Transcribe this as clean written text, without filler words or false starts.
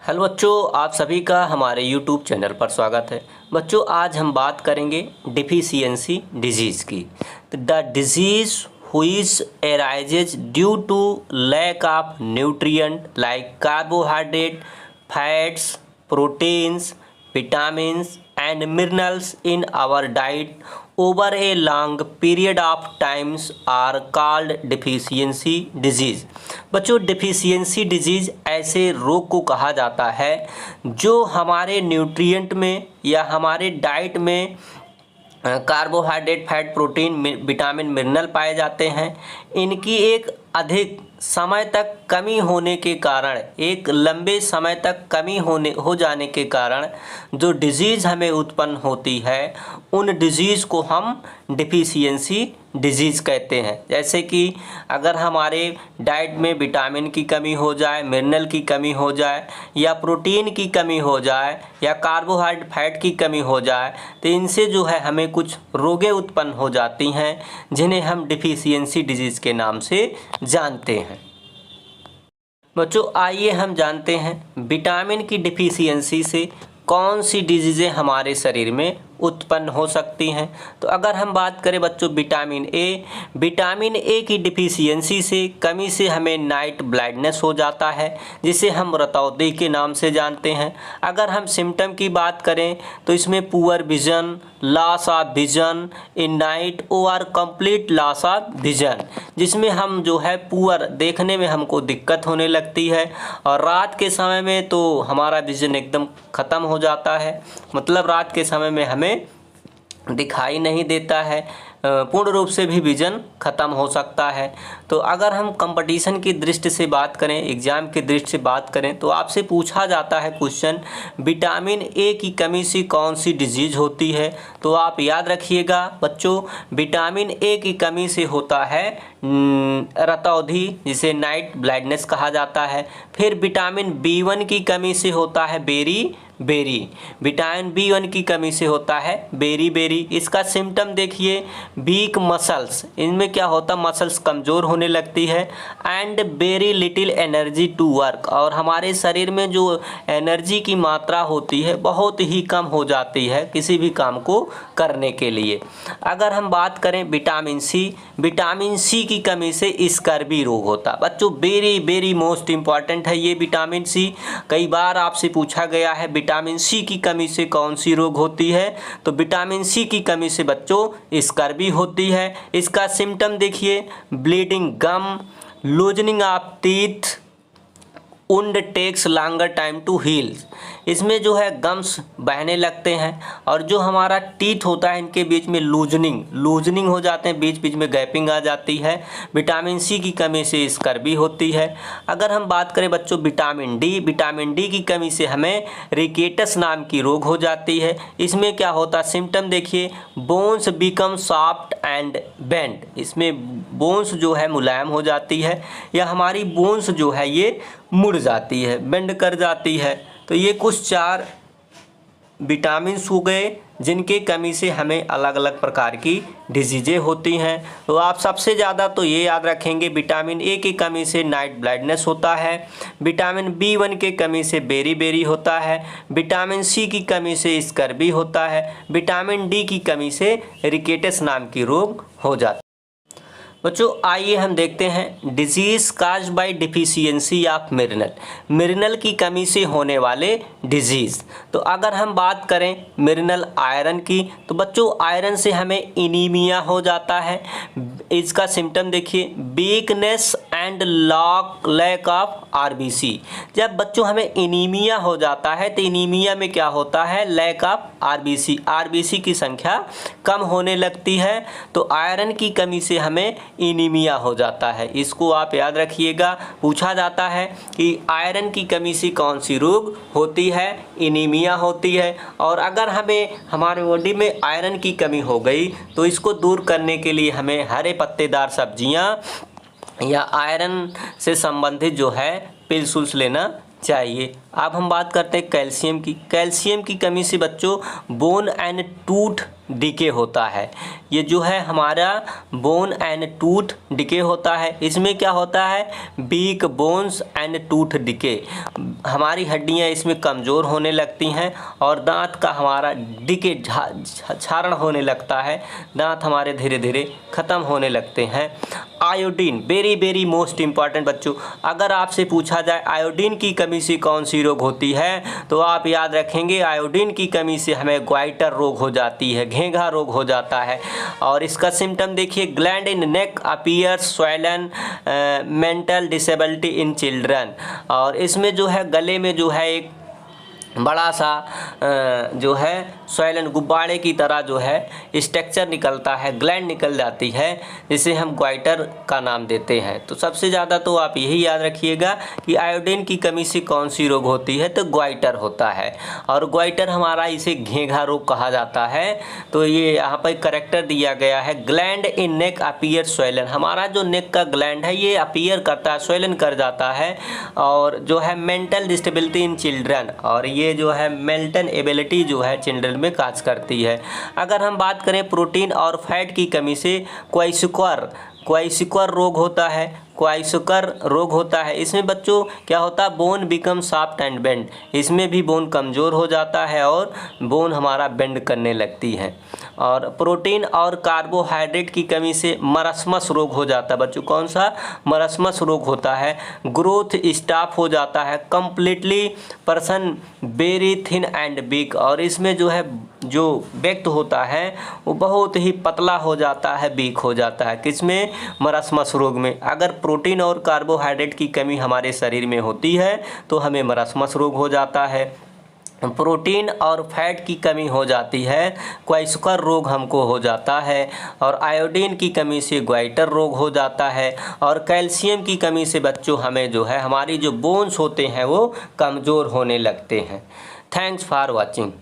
Hello बच्चों, आप सभी का हमारे यूट्यूब चैनल पर स्वागत है। बच्चों, आज हम बात करेंगे डिफिशियंसी डिजीज़ की। The disease which arises due to lack of nutrient like carbohydrate, fats, proteins, vitamins and minerals in our diet over a long period of times are called deficiency disease। बच्चों, deficiency disease ऐसे रोग को कहा जाता है जो हमारे nutrient में या हमारे डाइट में carbohydrate, fat, protein, vitamin, mineral पाए जाते हैं। इनकी एक अधिक समय तक कमी होने के कारण, एक लंबे समय तक कमी हो जाने के कारण जो डिजीज़ हमें उत्पन्न होती है, उन डिजीज़ को हम डिफिशियंसी डिजीज़ कहते हैं। जैसे कि अगर हमारे डाइट में विटामिन की कमी हो जाए, मिनरल की कमी हो जाए, या प्रोटीन की कमी हो जाए, या कार्बोहाइड्रेट, फैट की कमी हो जाए, तो इनसे जो है हमें कुछ रोगें उत्पन्न हो जाती हैं जिन्हें हम डिफिशियंसी डिजीज़ के नाम से जानते हैं। बच्चों, आइए हम जानते हैं विटामिन की डिफिशियंसी से कौन सी डिजीज़ें हमारे शरीर में उत्पन्न हो सकती हैं। तो अगर हम बात करें बच्चों विटामिन ए की डिफिशियंसी से, कमी से हमें नाइट ब्लाइंडनेस हो जाता है, जिसे हम रतौंधी के नाम से जानते हैं। अगर हम सिम्टम की बात करें तो इसमें poor vision, loss of vision in night और कंप्लीट लॉस ऑफ विजन, जिसमें हम जो है पुअर देखने में हमको दिक्कत होने लगती है, और रात के समय में तो हमारा विजन एकदम ख़त्म हो जाता है। मतलब रात के समय में हमें दिखाई नहीं देता है, पूर्ण रूप से भी विजन ख़त्म हो सकता है। तो अगर हम कंपटीशन की दृष्टि से बात करें, एग्ज़ाम की दृष्टि से बात करें, तो आपसे पूछा जाता है क्वेश्चन, विटामिन ए की कमी से कौन सी डिजीज़ होती है। तो आप याद रखिएगा बच्चों, विटामिन ए की कमी से होता है रतौंधी, जिसे नाइट ब्लाइंडनेस कहा जाता है। फिर विटामिन बी1 की कमी से होता है बेरी, विटामिन बी1 की कमी से होता है बेरी। इसका सिम्टम देखिए, वीक मसल्स, इनमें क्या होता, मसल्स कमज़ोर होने लगती है, and very little energy to work, और हमारे शरीर में जो एनर्जी की मात्रा होती है बहुत ही कम हो जाती है किसी भी काम को करने के लिए। अगर हम बात करें विटामिन सी की कमी से स्कर्वी रोग होता। बच्चों, वेरी मोस्ट इम्पॉर्टेंट है ये विटामिन सी। कई बार आपसे पूछा गया है विटामिन सी की कमी से कौन सी रोग होती है। तो विटामिन सी की कमी से बच्चों स्कर्वी होती है। इसका सिम्टम देखिए, bleeding gum, loosening of teeth, wound takes longer time to heal. इसमें जो है गम्स बहने लगते हैं, और जो हमारा टीथ होता है इनके बीच में लूजनिंग हो जाते हैं, बीच बीच में गैपिंग आ जाती है। विटामिन सी की कमी से स्कर्वी होती है। अगर हम बात करें बच्चों विटामिन डी की कमी से हमें रिकेटस नाम की रोग हो जाती है। इसमें क्या होता है, सिम्टम देखिए, bones become soft and bend. इसमें बोन्स जो है मुलायम हो जाती है, या हमारी बोन्स जो है ये मुड़ जाती है, बेंड कर जाती है। तो ये कुछ 4 विटामिन्स हो गए जिनके कमी से हमें अलग अलग प्रकार की डिजीज़ें होती हैं। तो आप सबसे ज़्यादा तो ये याद रखेंगे, विटामिन ए की कमी से नाइट ब्लाइंडनेस होता है, विटामिन बी1 के कमी से बेरी होता है, विटामिन सी की कमी से स्कर्वी होता है, विटामिन डी की कमी से रिकेटस नाम की रोग हो जाती है। बच्चों, आइए हम देखते हैं disease cause by deficiency of mineral की कमी से होने वाले डिजीज़। तो अगर हम बात करें मिनरल आयरन की, तो बच्चों आयरन से हमें इनीमिया हो जाता है। इसका सिम्टम देखिए, weakness and lack of RBC. जब बच्चों हमें इनीमिया हो जाता है तो इनीमिया में क्या होता है, लैक ऑफ आरबीसी की संख्या कम होने लगती है। तो आयरन की कमी से हमें इनीमिया हो जाता है। इसको आप याद रखिएगा, पूछा जाता है कि आयरन की कमी से कौन सी रोग होती है, इनीमिया होती है। और अगर हमें हमारे बॉडी में आयरन की कमी हो गई तो इसको दूर करने के लिए हमें हरे पत्तेदार सब्जियां या आयरन से संबंधित जो है पिल्स लेना चाहिए। अब हम बात करते हैं कैल्शियम की। कैल्शियम की कमी से बच्चों बोन एंड टूथ डिके होता है। ये जो है हमारा बोन एंड टूथ डिके होता है। इसमें क्या होता है, weak bones and tooth decay, हमारी हड्डियां इसमें कमज़ोर होने लगती हैं और दांत का हमारा डिके क्षारण होने लगता है, दांत हमारे धीरे धीरे ख़त्म होने लगते हैं। Iodine very very most important बच्चों, अगर आपसे पूछा जाए आयोडीन की कमी से कौन सी रोग होती है तो आप याद रखेंगे आयोडीन की कमी से हमें ग्वाइटर रोग हो जाती है, घेंघा रोग हो जाता है। और इसका सिम्टम देखिए, gland in neck appears swollen, mental disability in children. और इसमें जो है गले में जो है एक बड़ा सा जो है स्वैलन गुब्बारे की तरह जो है स्ट्रक्चर निकलता है, ग्लैंड निकल जाती है, जिसे हम ग्वाइटर का नाम देते हैं। तो सबसे ज़्यादा तो आप यही याद रखिएगा कि आयोडीन की कमी से कौन सी रोग होती है तो ग्वाइटर होता है। और ग्वाइटर हमारा इसे घेंघा रोग कहा जाता है। तो ये यहाँ पर करेक्टर दिया गया है, ग्लैंड इन नेक अपीयर स्वैलन, हमारा जो नेक का ग्लैंड है ये अपीयर करता है, स्वैलन कर जाता है। और जो है मेंटल डिसेबिलिटी इन चिल्ड्रन, और ये जो है मेंटल एबिलिटी जो है चिल्ड्रन में काज करती है। अगर हम बात करें प्रोटीन और फैट की कमी से क्वाइसिक्वर रोग होता है, क्वाइसिक्वर रोग होता है। इसमें बच्चों क्या होता है, bone become soft and bend, इसमें भी बोन कमज़ोर हो जाता है और बोन हमारा बेंड करने लगती है। और प्रोटीन और कार्बोहाइड्रेट की कमी से मरस्मस रोग हो जाता है बच्चों, कौन सा, मरस्मस रोग होता है। ग्रोथ स्टॉप हो जाता है, completely person very thin and weak, और इसमें जो है जो व्यक्ति होता है वो बहुत ही पतला हो जाता है, वीक हो जाता है। किसमें, मरस्मस रोग में। अगर प्रोटीन और कार्बोहाइड्रेट की कमी हमारे शरीर में होती है तो हमें मरस्मस रोग हो जाता है। प्रोटीन और फैट की कमी हो जाती है, क्वाइसिक्वर रोग हमको हो जाता है। और आयोडीन की कमी से ग्वाइटर रोग हो जाता है। और कैल्शियम की कमी से बच्चों हमें जो है हमारी जो बोन्स होते हैं वो कमज़ोर होने लगते हैं। Thanks for watching.